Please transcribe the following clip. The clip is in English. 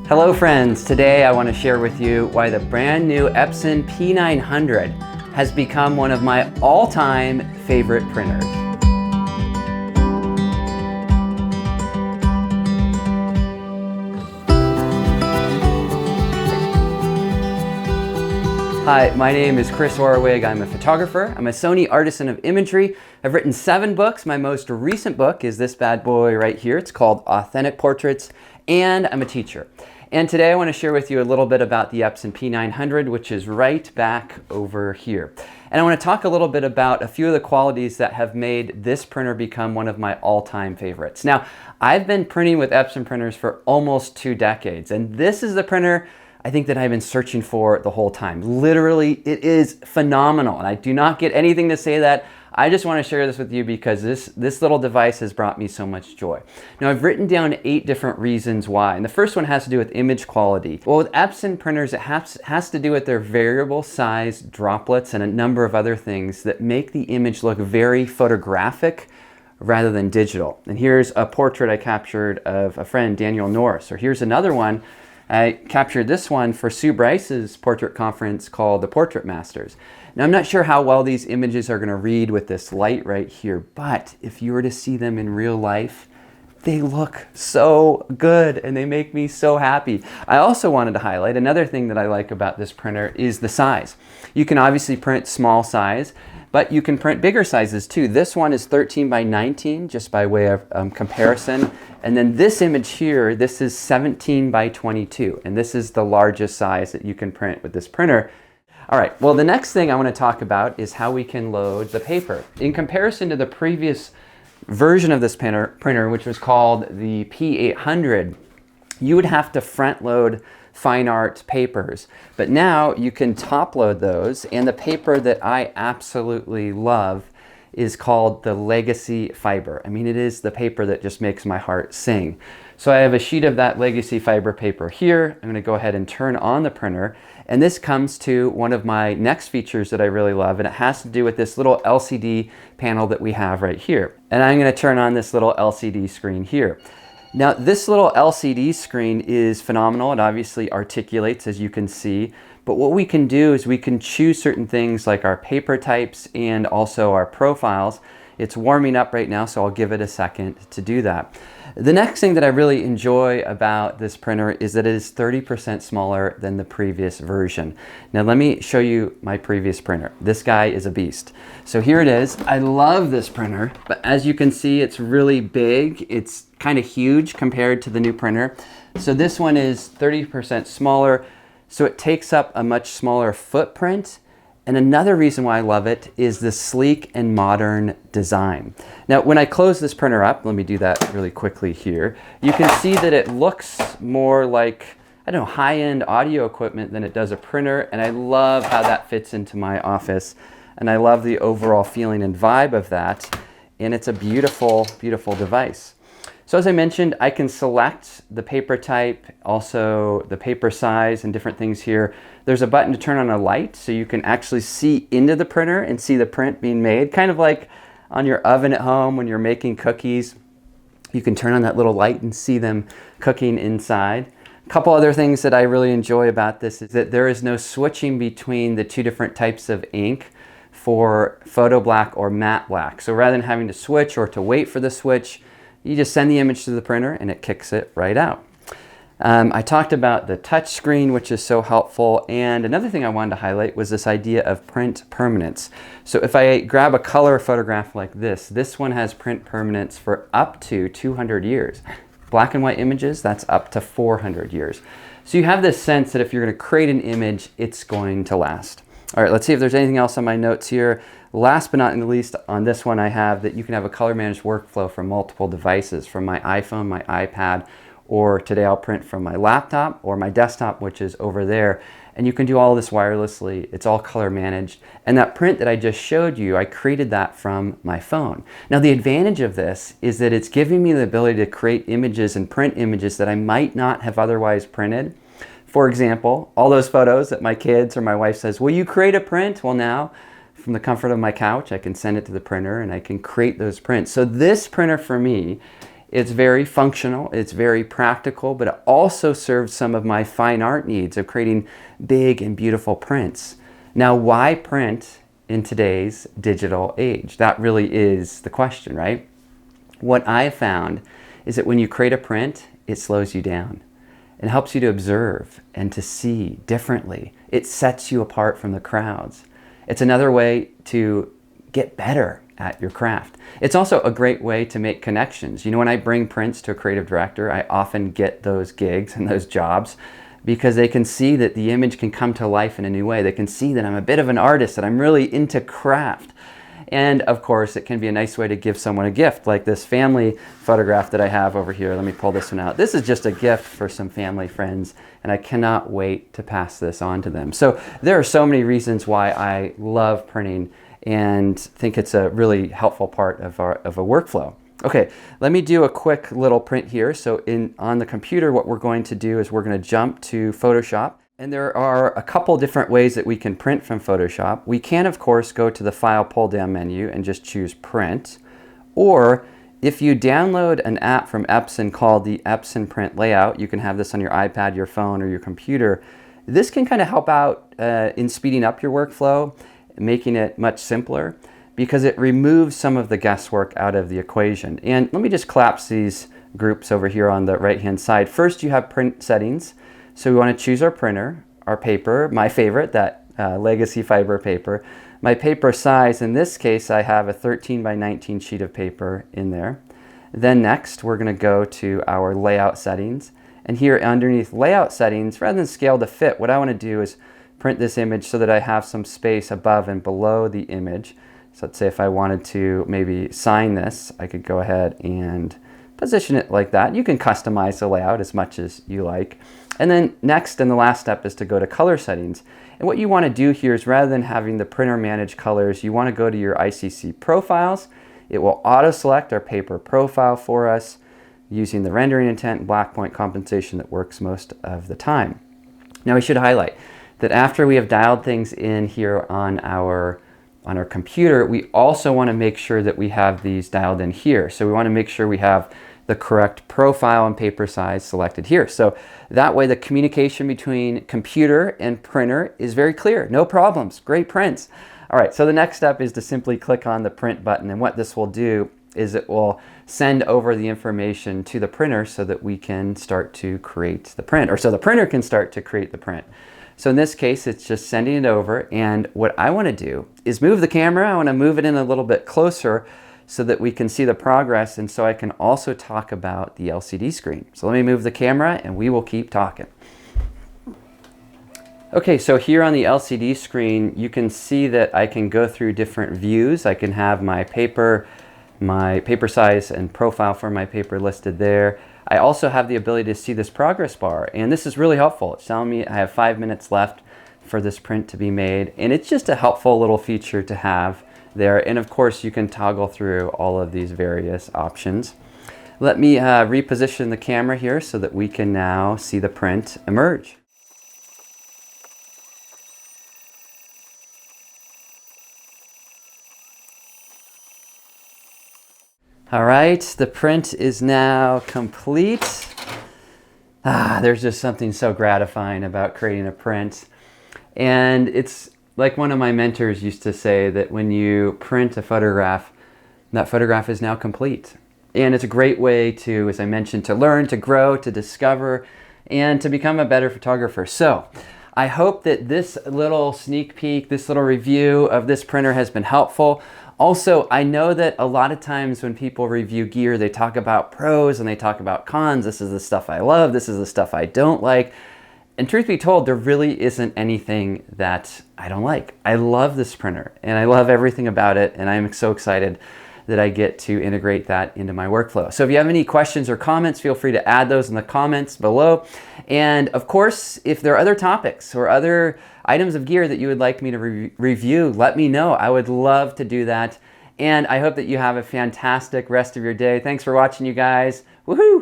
Hello friends, today I want to share with you why the brand new Epson P900 has become one of my all-time favorite printers. Hi, my name is Chris Orwig. I'm a photographer. I'm a Sony artisan of imagery. I've written 7 books. My most recent book is this bad boy right here. It's called Authentic Portraits, and I'm a teacher. And today I want to share with you a little bit about the Epson P900, which is right back over here. And I want to talk a little bit about a few of the qualities that have made this printer become one of my all-time favorites. Now, I've been printing with Epson printers for almost 2 decades, and this is the printer I think that I've been searching for the whole time. Literally, it is phenomenal, and I do not get anything to say that. I just want to share this with you because this little device has brought me so much joy. Now, I've written down 8 different reasons why, and the first one has to do with image quality. Well, with Epson printers, it has to do with their variable size droplets and a number of other things that make the image look very photographic rather than digital. And here's a portrait I captured of a friend, Daniel Norris, or here's another one. I captured this one for Sue Bryce's portrait conference called the Portrait Masters. Now, I'm not sure how well these images are going to read with this light right here, but if you were to see them in real life, they look so good and they make me so happy. I also wanted to highlight another thing that I like about this printer is the size. You can obviously print small size, but you can print bigger sizes too. This one is 13 by 19, just by way of comparison. And then this image here, this is 17 by 22. And this is the largest size that you can print with this printer. All right, well, the next thing I want to talk about is how we can load the paper. In comparison to the previous version of this printer, which was called the P800, you would have to front load fine art papers. But now you can top load those, and the paper that I absolutely love is called the Legacy Fiber. I mean, it is the paper that just makes my heart sing. So I have a sheet of that Legacy Fiber paper here. I'm gonna go ahead and turn on the printer, and this comes to one of my next features that I really love, and it has to do with this little LCD panel that we have right here. And I'm gonna turn on this little LCD screen here. Now, this little LCD screen is phenomenal. It obviously articulates, as you can see, but what we can do is we can choose certain things like our paper types and also our profiles. It's warming up right now, so I'll give it a second to do that. The next thing that I really enjoy about this printer is that it is 30% smaller than the previous version. Now let me show you my previous printer. This guy is a beast. So here it is. I love this printer, but as you can see, it's really big. It's kind of huge compared to the new printer. So this one is 30% smaller, so it takes up a much smaller footprint. And another reason why I love it is the sleek and modern design. Now, when I close this printer up, let me do that really quickly here, you can see that it looks more like, I don't know, high-end audio equipment than it does a printer, and I love how that fits into my office, and I love the overall feeling and vibe of that, and it's a beautiful, beautiful device. So as I mentioned, I can select the paper type, also the paper size and different things here. There's a button to turn on a light so you can actually see into the printer and see the print being made, kind of like on your oven at home when you're making cookies. You can turn on that little light and see them cooking inside. A couple other things that I really enjoy about this is that there is no switching between the 2 different types of ink for photo black or matte black. So rather than having to switch or to wait for the switch, you just send the image to the printer and it kicks it right out. I talked about the touch screen, which is so helpful, and another thing I wanted to highlight was this idea of print permanence. So if I grab a color photograph like this one has print permanence for up to 200 years. Black and white images, that's up to 400 years. So you have this sense that if you're going to create an image, it's going to last. All right, let's see if there's anything else on my notes here. Last but not least, on this one I have that you can have a color managed workflow from multiple devices, from my iPhone, my iPad, or today I'll print from my laptop or my desktop, which is over there. And you can do all this wirelessly. It's all color managed. And that print that I just showed you, I created that from my phone. Now the advantage of this is that it's giving me the ability to create images and print images that I might not have otherwise printed. For example, all those photos that my kids or my wife says, will you create a print? Well, now from the comfort of my couch, I can send it to the printer and I can create those prints. So this printer for me It's very functional, it's very practical, but it also serves some of my fine art needs of creating big and beautiful prints. Now, why print in today's digital age? That really is the question, right? What I found is that when you create a print, it slows you down. It helps you to observe and to see differently. It sets you apart from the crowds. It's another way to get better at your craft. It's also a great way to make connections. You know, when I bring prints to a creative director, I often get those gigs and those jobs because they can see that the image can come to life in a new way. They can see that I'm a bit of an artist, that I'm really into craft. And of course, it can be a nice way to give someone a gift, like this family photograph that I have over here. Let me pull this one out. This is just a gift for some family friends, and I cannot wait to pass this on to them. So there are so many reasons why I love printing and think it's a really helpful part of a workflow. Okay, let me do a quick little print here. So on the computer, what we're going to do is we're going to jump to Photoshop. And there are a couple different ways that we can print from Photoshop. We can, of course, go to the File pull-down menu and just choose Print. Or if you download an app from Epson called the Epson Print Layout, you can have this on your iPad, your phone, or your computer. This can kind of help out in speeding up your workflow, making it much simpler, because it removes some of the guesswork out of the equation. And let me just collapse these groups over here on the right-hand side. First, you have print settings. So we want to choose our printer, our paper, my favorite, that legacy fiber paper. My paper size, in this case, I have a 13 by 19 sheet of paper in there. Then next, we're going to go to our layout settings. And here underneath layout settings, rather than scale to fit, what I want to do is print this image so that I have some space above and below the image. So let's say if I wanted to maybe sign this, I could go ahead and position it like that. You can customize the layout as much as you like. And then next and the last step is to go to color settings. And what you want to do here is, rather than having the printer manage colors, you want to go to your ICC profiles. It will auto select our paper profile for us using the rendering intent and black point compensation that works most of the time. Now we should highlight that after we have dialed things in here on our computer, we also want to make sure that we have these dialed in here. So we want to make sure we have the correct profile and paper size selected here. So that way the communication between computer and printer is very clear. No problems, great prints. All right, so the next step is to simply click on the print button, and what this will do is it will send over the information to the printer so that we can start to create the print, or so the printer can start to create the print. So in this case, it's just sending it over, and what I want to do is move the camera. I want to move it in a little bit closer so that we can see the progress, and so I can also talk about the LCD screen. So let me move the camera and we will keep talking. Okay, so here on the LCD screen, you can see that I can go through different views. I can have my paper size and profile for my paper listed there. I also have the ability to see this progress bar, and this is really helpful. It's telling me I have 5 minutes left for this print to be made, and it's just a helpful little feature to have there. And of course, you can toggle through all of these various options. Let me reposition the camera here so that we can now see the print emerge. All right, the print is now complete. There's just something so gratifying about creating a print. And it's like one of my mentors used to say, that when you print a photograph, that photograph is now complete. And it's a great way to, as I mentioned, to learn, to grow, to discover, and to become a better photographer. So I hope that this little sneak peek, this little review of this printer has been helpful. Also, I know that a lot of times when people review gear, they talk about pros and they talk about cons. This is the stuff I love, this is the stuff I don't like. And truth be told, there really isn't anything that I don't like. I love this printer and I love everything about it, and I'm so excited that I get to integrate that into my workflow. So if you have any questions or comments, feel free to add those in the comments below. And of course, if there are other topics or other items of gear that you would like me to review, let me know. I would love to do that. And I hope that you have a fantastic rest of your day. Thanks for watching, you guys. Woohoo!